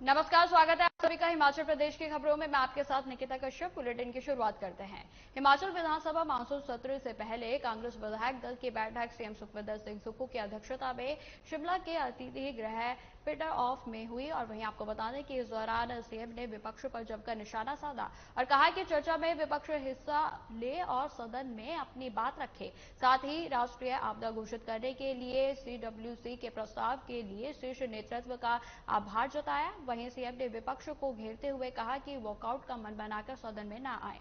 नमस्कार, स्वागत है आप सभी का हिमाचल प्रदेश की खबरों में। मैं आपके साथ निकिता कश्यप। बुलेटिन की शुरुआत करते हैं। हिमाचल विधानसभा मानसून सत्र से पहले कांग्रेस विधायक दल की बैठक सीएम सुखविंदर सिंह सुक्खू की अध्यक्षता में शिमला के अतिथि गृह पीटर ऑफ में हुई। और वहीं आपको बता दें कि इस दौरान सीएम ने विपक्ष पर जमकर निशाना साधा और कहा कि चर्चा में विपक्ष हिस्सा ले और सदन में अपनी बात रखे। साथ ही राष्ट्रीय आपदा घोषित करने के लिए सीडब्ल्यूसी के प्रस्ताव के लिए शीर्ष नेतृत्व का आभार जताया। वहीं सीएम ने विपक्ष को घेरते हुए कहा कि वॉकआउट का मन बनाकर सदन में न आए।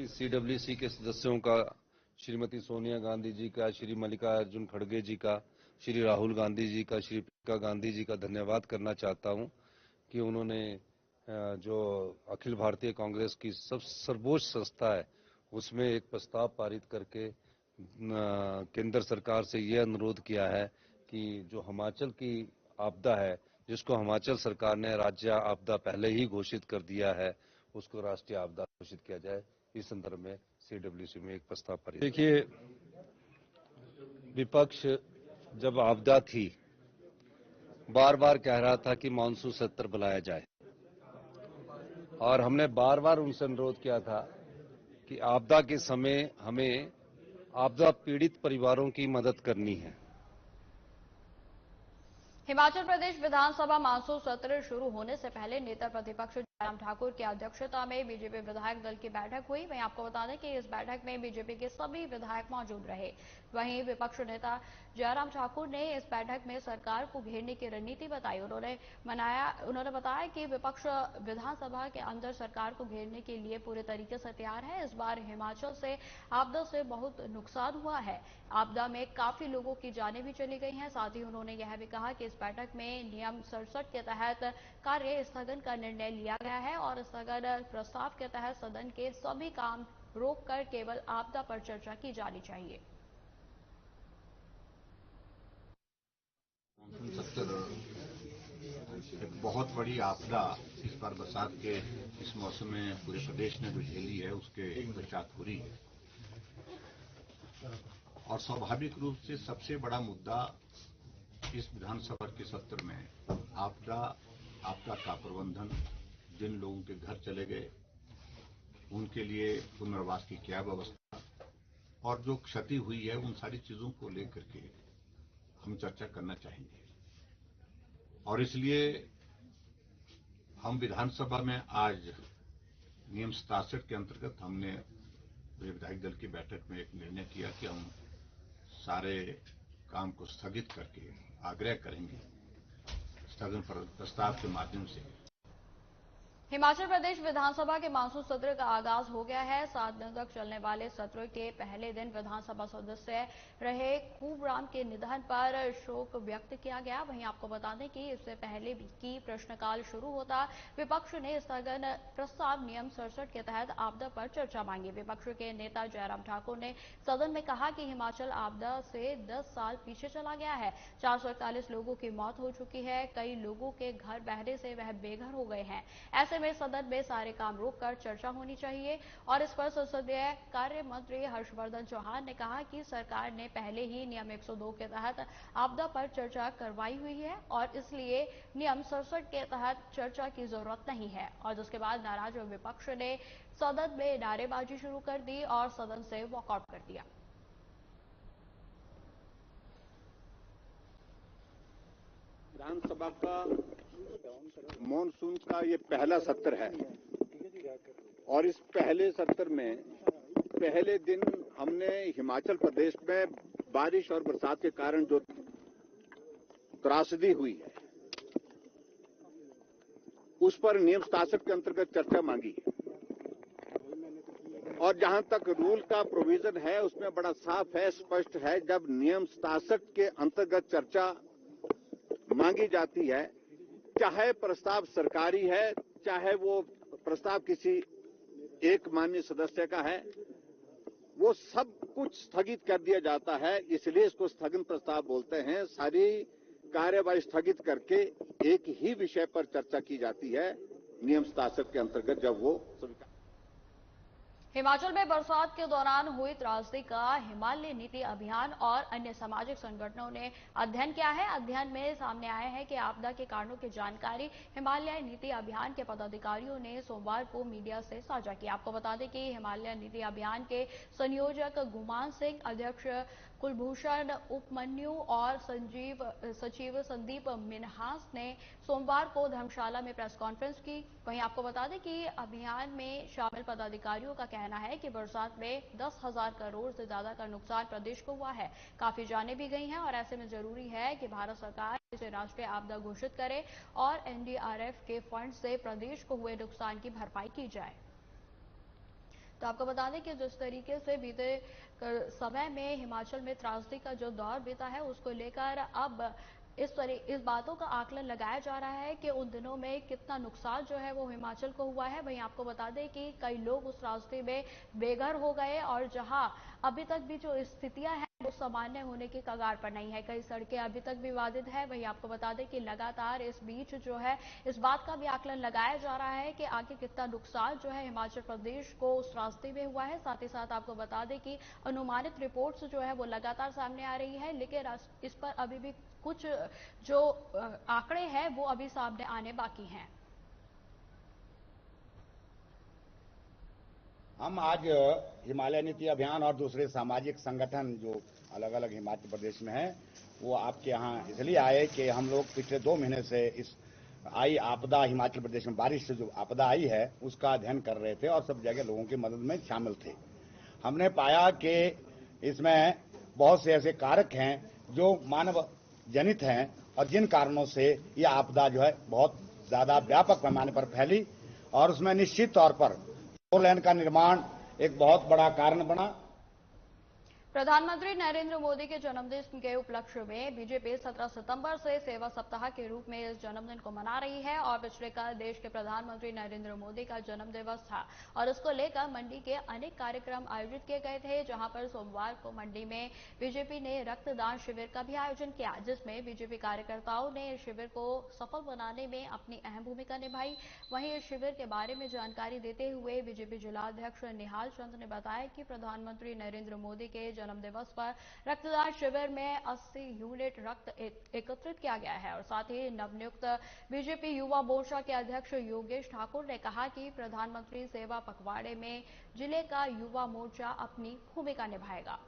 सीडब्ल्यूसी के सदस्यों का, श्रीमती सोनिया गांधी जी का, श्री मल्लिकार्जुन खड़गे जी का, श्री राहुल गांधी जी का, श्री प्रियंका गांधी जी का धन्यवाद करना चाहता हूं कि उन्होंने जो अखिल भारतीय कांग्रेस की सर्वोच्च संस्था है उसमें एक प्रस्ताव पारित करके केंद्र सरकार से यह अनुरोध किया है कि जो हिमाचल की आपदा है, जिसको हिमाचल सरकार ने राज्य आपदा पहले ही घोषित कर दिया है, उसको राष्ट्रीय आपदा घोषित किया जाए। इस संदर्भ में सीडब्ल्यूसी में एक प्रस्ताव पारित। देखिए, विपक्ष जब आपदा थी बार बार कह रहा था कि मानसून सत्र बुलाया जाए और हमने बार बार उनसे अनुरोध किया था कि आपदा के समय हमें आपदा पीड़ित परिवारों की मदद करनी है। हिमाचल प्रदेश विधानसभा मानसून सत्र शुरू होने से पहले नेता प्रतिपक्ष जयराम ठाकुर की अध्यक्षता में बीजेपी विधायक दल की बैठक हुई। वहीं आपको बता दें कि इस बैठक में बीजेपी के सभी विधायक मौजूद रहे। वहीं विपक्ष नेता जयराम ठाकुर ने इस बैठक में सरकार को घेरने की रणनीति बताई। उन्होंने बताया कि विपक्ष विधानसभा के अंदर सरकार को घेरने के लिए पूरे तरीके से तैयार है। इस बार हिमाचल से आपदा से बहुत नुकसान हुआ है। आपदा में काफी लोगों की जानें भी चली गई हैं। साथ ही उन्होंने यह भी कहा कि इस बैठक में नियम 67 के तहत कार्य स्थगन का निर्णय लिया गया है और स्थगन प्रस्ताव के तहत सदन के सभी काम रोककर केवल आपदा पर चर्चा की जानी चाहिए। एक बहुत बड़ी आपदा इस बार बरसात के इस मौसम में पूरे प्रदेश ने जो झेली है उसके पश्चात हो रही है और स्वाभाविक रूप से सबसे बड़ा मुद्दा इस विधानसभा के सत्र में आपदा का प्रबंधन, जिन लोगों के घर चले गए उनके लिए पुनर्वास की क्या व्यवस्था और जो क्षति हुई है उन सारी चीजों को लेकर के हम चर्चा करना चाहेंगे। और इसलिए हम विधानसभा में आज नियम 67 के अंतर्गत हमने विधायक दल की बैठक में एक निर्णय किया कि हम सारे काम को स्थगित करके आग्रह करेंगे स्थगन प्रस्ताव के माध्यम से। हिमाचल प्रदेश विधानसभा के मानसून सत्र का आगाज हो गया है। 7 दिन तक चलने वाले सत्र के पहले दिन विधानसभा सदस्य रहे खूबराम के निधन पर शोक व्यक्त किया गया। वहीं आपको बता दें कि इससे पहले की प्रश्नकाल शुरू होता विपक्ष ने स्थगन प्रस्ताव नियम 67 के तहत आपदा पर चर्चा मांगी। विपक्ष के नेता जयराम ठाकुर ने सदन में कहा कि हिमाचल आपदा से 10 साल पीछे चला गया है। 441 लोगों की मौत हो चुकी है। कई लोगों के घर बहने से वह बेघर हो गए हैं। ऐसे में सदन में सारे काम रोककर चर्चा होनी चाहिए। और इस पर संसदीय कार्य मंत्री हर्षवर्धन चौहान ने कहा कि सरकार ने पहले ही नियम 102 के तहत आपदा पर चर्चा करवाई हुई है और इसलिए नियम 67 के तहत चर्चा की जरूरत नहीं है। और जिसके बाद नाराज विपक्ष ने सदन में नारेबाजी शुरू कर दी और सदन से वॉकआउट कर दिया। विधानसभा का मॉनसून का ये पहला सत्र है और इस पहले सत्र में पहले दिन हमने हिमाचल प्रदेश में बारिश और बरसात के कारण जो त्रासदी हुई है उस पर नियम 67 के अंतर्गत चर्चा मांगी और जहां तक रूल का प्रोविजन है उसमें बड़ा साफ है, स्पष्ट है। जब नियम 67 के अंतर्गत चर्चा मांगी जाती है, चाहे प्रस्ताव सरकारी है, चाहे वो प्रस्ताव किसी एक माननीय सदस्य का है, वो सब कुछ स्थगित कर दिया जाता है। इसलिए इसको स्थगन प्रस्ताव बोलते हैं। सारी कार्यवाही स्थगित करके एक ही विषय पर चर्चा की जाती है नियम 67 के अंतर्गत जब वो हिमाचल में बरसात के दौरान हुई त्रासदी का हिमालय नीति अभियान और अन्य सामाजिक संगठनों ने अध्ययन किया है। अध्ययन में सामने आया है कि आपदा के कारणों की जानकारी हिमालय नीति अभियान के पदाधिकारियों ने सोमवार को मीडिया से साझा की। आपको बता दें कि हिमालय नीति अभियान के संयोजक गुमान सिंह, अध्यक्ष कुलभूषण उपमन्यु और सचिव संदीप मिन्हास ने सोमवार को धर्मशाला में प्रेस कॉन्फ्रेंस की। वहीं आपको बता दें कि अभियान में शामिल पदाधिकारियों का कहना है कि बरसात में 10,000 करोड़ से ज्यादा का नुकसान प्रदेश को हुआ है। काफी जानें भी गई हैं और ऐसे में जरूरी है कि भारत सरकार इसे राष्ट्रीय आपदा घोषित करे और एनडीआरएफ के फंड से प्रदेश को हुए नुकसान की भरपाई की जाए। तो आपको बता दें कि जिस तरीके से बीते समय में हिमाचल में त्रासदी का जो दौर बीता है, उसको लेकर अब इस बातों का आकलन लगाया जा रहा है कि उन दिनों में कितना नुकसान जो है वो हिमाचल को हुआ है। वहीं आपको बता दें कि कई लोग उस रास्ते में बेघर हो गए और जहां अभी तक भी जो स्थितियां हैं वो सामान्य होने की कगार पर नहीं है। कई सड़कें अभी तक विवादित है। वहीं आपको बता दें कि लगातार इस बीच जो है इस बात का भी आकलन लगाया जा रहा है कि आगे कितना नुकसान जो है हिमाचल प्रदेश को उस रास्ते में हुआ है। साथ ही साथ आपको बता दें कि अनुमानित रिपोर्ट्स जो है वो लगातार सामने आ रही है, लेकिन इस पर अभी भी कुछ जो आंकड़े हैं वो अभी सामने आने बाकी हैं। हम आज हिमालय नीति अभियान और दूसरे सामाजिक संगठन जो अलग अलग हिमाचल प्रदेश में है, वो आपके यहाँ इसलिए आए कि हम लोग पिछले 2 महीने से इस आई आपदा हिमाचल प्रदेश में बारिश से जो आपदा आई है उसका अध्ययन कर रहे थे और सब जगह लोगों की मदद में शामिल थे। हमने पाया कि इसमें बहुत से ऐसे कारक हैं जो मानव जनित हैं और जिन कारणों से यह आपदा जो है बहुत ज्यादा व्यापक पैमाने पर फैली और उसमें निश्चित तौर पर 4 लेन का निर्माण एक बहुत बड़ा कारण बना। प्रधानमंत्री नरेंद्र मोदी के जन्मदिन के उपलक्ष्य में बीजेपी 17 सितंबर से सेवा सप्ताह के रूप में इस जन्मदिन को मना रही है और पिछले कल देश के प्रधानमंत्री नरेंद्र मोदी का जन्म दिवस था और इसको लेकर मंडी के अनेक कार्यक्रम आयोजित किए गए थे, जहां पर सोमवार को मंडी में बीजेपी ने रक्तदान शिविर का भी आयोजन किया, जिसमें बीजेपी कार्यकर्ताओं ने इस शिविर को सफल बनाने में अपनी अहम भूमिका निभाई। वहीं इस शिविर के बारे में जानकारी देते हुए बीजेपी जिलाध्यक्ष निहाल चंद ने बताया कि प्रधानमंत्री नरेंद्र मोदी के जन्म दिवस पर रक्तदान शिविर में 80 यूनिट रक्त एकत्रित किया गया है और साथ ही नवनियुक्त बीजेपी युवा मोर्चा के अध्यक्ष योगेश ठाकुर ने कहा कि प्रधानमंत्री सेवा पखवाड़े में जिले का युवा मोर्चा अपनी भूमिका निभाएगा।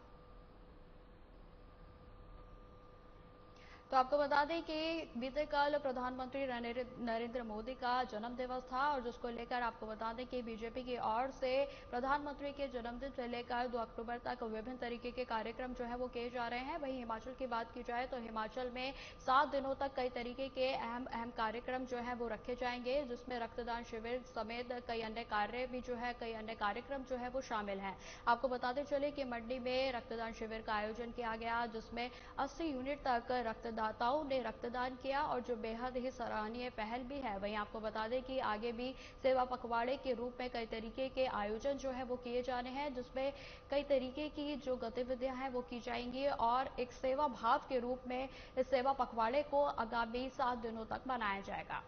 तो आपको बता दें कि बीते कल प्रधानमंत्री नरेंद्र मोदी का जन्म दिवस था और जिसको लेकर आपको बता दें कि बीजेपी की ओर से प्रधानमंत्री के जन्मदिन से लेकर 2 अक्टूबर तक विभिन्न तरीके के कार्यक्रम जो है वो किए जा रहे हैं। वहीं हिमाचल की बात की जाए तो हिमाचल में 7 दिनों तक कई तरीके के अहम कार्यक्रम जो है वो रखे जाएंगे, जिसमें रक्तदान शिविर समेत कई अन्य कार्यक्रम जो है वो शामिल हैं। आपको बताते चले कि मंडी में रक्तदान शिविर का आयोजन किया गया, जिसमें 80 यूनिट तक रक्तदाताओं ने रक्तदान किया और जो बेहद ही सराहनीय पहल भी है। वहीं आपको बता दें कि आगे भी सेवा पखवाड़े के रूप में कई तरीके के आयोजन जो है वो किए जाने हैं, जिसमें कई तरीके की जो गतिविधियां हैं वो की जाएंगी और एक सेवा भाव के रूप में इस सेवा पखवाड़े को आगामी 7 दिनों तक मनाया जाएगा।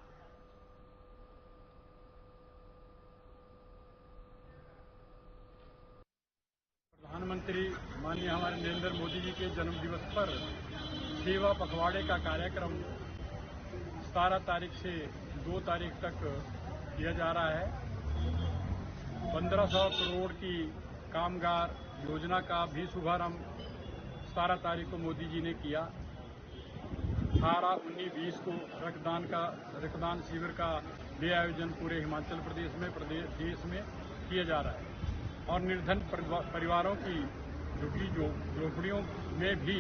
प्रधानमंत्री माननीय हमारे नरेंद्र मोदी जी के जन्म दिवस पर सेवा पखवाड़े का कार्यक्रम 17 तारीख से 2 तारीख तक किया जा रहा है। 1500 करोड़ की कामगार योजना का भी शुभारंभ 17 तारीख को मोदी जी ने किया। 18, 19, 20 को रक्तदान शिविर का भी आयोजन पूरे हिमाचल प्रदेश में देश में किया जा रहा है और निर्धन परिवारों की झोपड़ियों में भी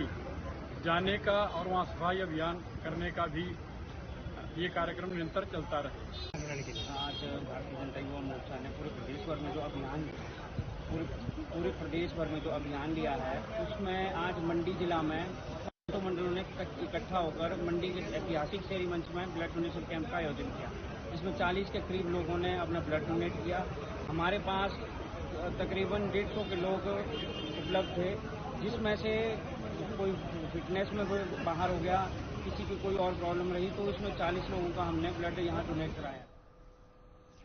जाने का और वहां सफाई अभियान करने का भी ये कार्यक्रम निरंतर चलता रहे। आज भारतीय जनता युवा मोर्चा ने पूरे प्रदेश भर में जो अभियान लिया है, उसमें आज मंडी जिला में तो मंडलों ने इकट्ठा होकर मंडी के ऐतिहासिक शेरी मंच में ब्लड डोनेशन कैंप का आयोजन किया। इसमें 40 के करीब लोगों ने अपना ब्लड डोनेट किया। हमारे पास तकरीबन 150 के लोग उपलब्ध थे, जिसमें से कोई फिटनेस में कोई बाहर हो गया, किसी की कोई और प्रॉब्लम रही, तो इसमें 40 लोगों का हमने ब्लड यहाँ डोनेट कराया।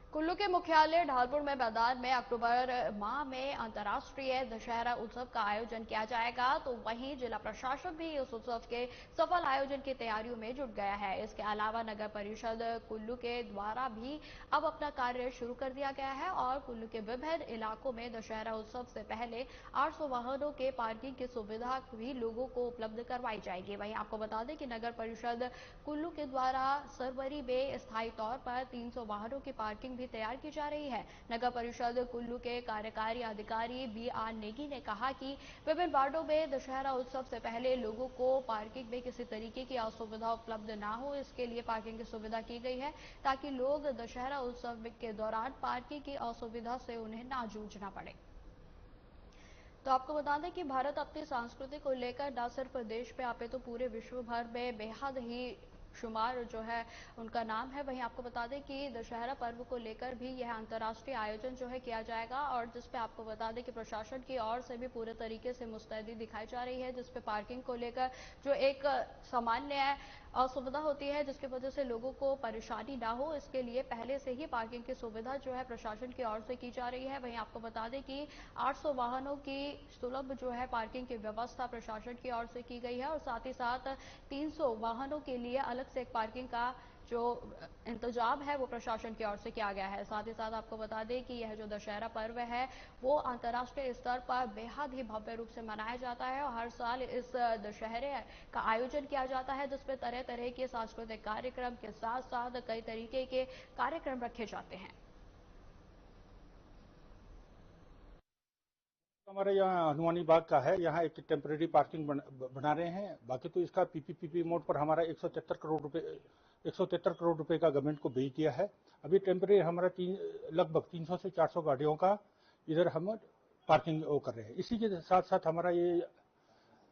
कुल्लू के मुख्यालय ढालपुर में मैदान में अक्टूबर माह में अंतर्राष्ट्रीय दशहरा उत्सव का आयोजन किया जाएगा, तो वहीं जिला प्रशासन भी इस उत्सव के सफल आयोजन की तैयारियों में जुट गया है। इसके अलावा नगर परिषद कुल्लू के द्वारा भी अब अपना कार्य शुरू कर दिया गया है और कुल्लू के विभिन्न इलाकों में दशहरा उत्सव से पहले 800 वाहनों के पार्किंग की सुविधा भी लोगों को उपलब्ध करवाई जाएगी। वहीं आपको बता दें कि नगर परिषद कुल्लू के द्वारा सरवरी में स्थायी तौर पर 300 वाहनों की पार्किंग भी तैयार की जा रही है। नगर परिषद कुल्लू के कार्यकारी अधिकारी BR नेगी ने कहा कि विभिन्न वार्डों में दशहरा उत्सव से पहले लोगों को पार्किंग में किसी तरीके की असुविधा उपलब्ध ना हो, इसके लिए पार्किंग की सुविधा की गई है ताकि लोग दशहरा उत्सव के दौरान पार्किंग की असुविधा से उन्हें ना जूझना पड़े। तो आपको बता दें कि भारत अपनी संस्कृति को लेकर न सिर्फ देश में अपितु पूरे विश्व भर में बेहद ही शुमार जो है उनका नाम है। वहीं आपको बता दें कि दशहरा पर्व को लेकर भी यह अंतर्राष्ट्रीय आयोजन जो है किया जाएगा और जिसपे आपको बता दें कि प्रशासन की ओर से भी पूरे तरीके से मुस्तैदी दिखाई जा रही है, जिसपे पार्किंग को लेकर जो एक सामान्य असुविधा होती है जिसकी वजह से लोगों को परेशानी ना हो, इसके लिए पहले से ही पार्किंग की सुविधा जो है प्रशासन की ओर से की जा रही है। वहीं आपको बता दें कि 800 वाहनों की सुलभ जो है पार्किंग की व्यवस्था प्रशासन की ओर से की गई है और साथ ही साथ 300 वाहनों के लिए अलग से एक पार्किंग का जो इंतजाम है वो प्रशासन की ओर से किया गया है। साथ ही साथ आपको बता दें कि यह जो दशहरा पर्व है वो अंतर्राष्ट्रीय स्तर पर बेहद ही भव्य रूप से मनाया जाता है और हर साल इस दशहरे का आयोजन किया जाता है जिसमें तरह तरह के सांस्कृतिक कार्यक्रम के साथ साथ कई तरीके के कार्यक्रम रखे जाते हैं। हमारे यहाँ हनुमानी बाग का है, यहाँ एक टेम्परेरी पार्किंग बना रहे हैं। बाकी तो इसका PPP मोड पर हमारा 173 करोड़ रुपए का गवर्नमेंट को भेज दिया है। अभी टेम्परेरी हमारा लगभग 300 से 400 गाड़ियों का इधर हम पार्किंग कर रहे हैं। इसी के साथ साथ हमारा ये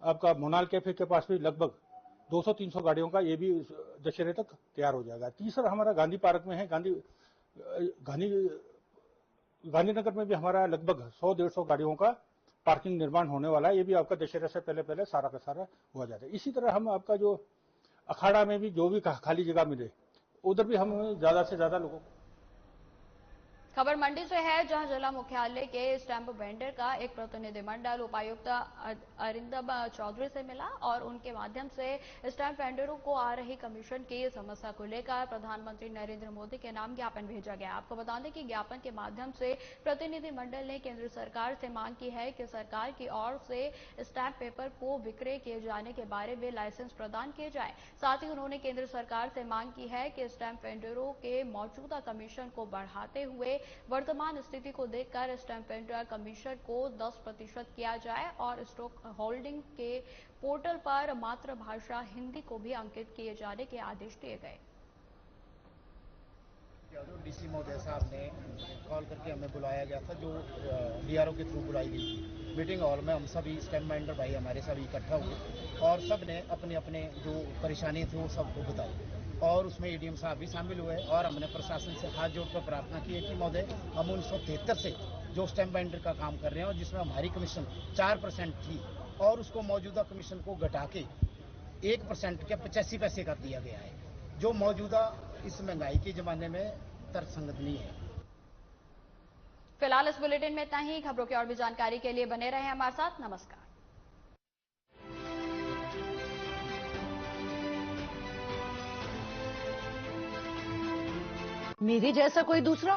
आपका मोनाल कैफे के पास भी लगभग 200-300 गाड़ियों का ये भी दशहरे तक तैयार हो जाएगा। तीसरा हमारा गांधी पार्क में है, गांधीनगर में भी हमारा लगभग 100-150 गाड़ियों का पार्किंग निर्माण होने वाला है। ये भी आपका दशहरा से पहले सारा का सारा हुआ जाता है। इसी तरह हम आपका जो अखाड़ा में भी जो भी खाली जगह मिले उधर भी हम ज्यादा से ज्यादा लोगों को। खबर मंडी से है जहां जिला मुख्यालय के स्टैंप वेंडर का एक प्रतिनिधिमंडल उपायुक्त अरिंदम चौधरी से मिला और उनके माध्यम से स्टैंप वेंडरों को आ रही कमीशन की समस्या को लेकर प्रधानमंत्री नरेंद्र मोदी के नाम ज्ञापन भेजा गया। आपको बता दें कि ज्ञापन के माध्यम से प्रतिनिधिमंडल ने केंद्र सरकार से मांग की है कि सरकार की ओर से स्टैंप पेपर को विक्रय किए जाने के बारे में लाइसेंस प्रदान किए जाए। साथ ही उन्होंने केंद्र सरकार से मांग की है कि स्टैंप वेंडरों के मौजूदा कमीशन को बढ़ाते हुए वर्तमान स्थिति को देखकर स्टैंप वेंडर कमीशन को 10% किया जाए और स्टॉक होल्डिंग के पोर्टल पर मातृभाषा हिंदी को भी अंकित किए जाने के आदेश दिए गए। DC महोदय साहब ने कॉल करके हमें बुलाया गया था, जो DRO के थ्रू बुलाई गई थी। मीटिंग हॉल में हम सभी स्टैंप वेंडर भाई हमारे सभी इकट्ठा हुए और सब ने अपने अपने जो परेशानी थी वो सबको बताई और उसमें ADM साहब भी शामिल हुए और हमने प्रशासन से हाथ जोड़कर प्रार्थना की है कि महोदय हम 1973 से जो स्टैंप वेंडर का काम कर रहे हैं और जिसमें हमारी कमीशन 4% थी और उसको मौजूदा कमीशन को घटा के 1% के 85 पैसे कर दिया गया है, जो मौजूदा इस महंगाई के जमाने में तर्कसंगत नहीं है। फिलहाल इस बुलेटिन में इतना ही। खबरों की और भी जानकारी के लिए बने रहें हमारे साथ। नमस्कार। मेरे जैसा कोई दूसरा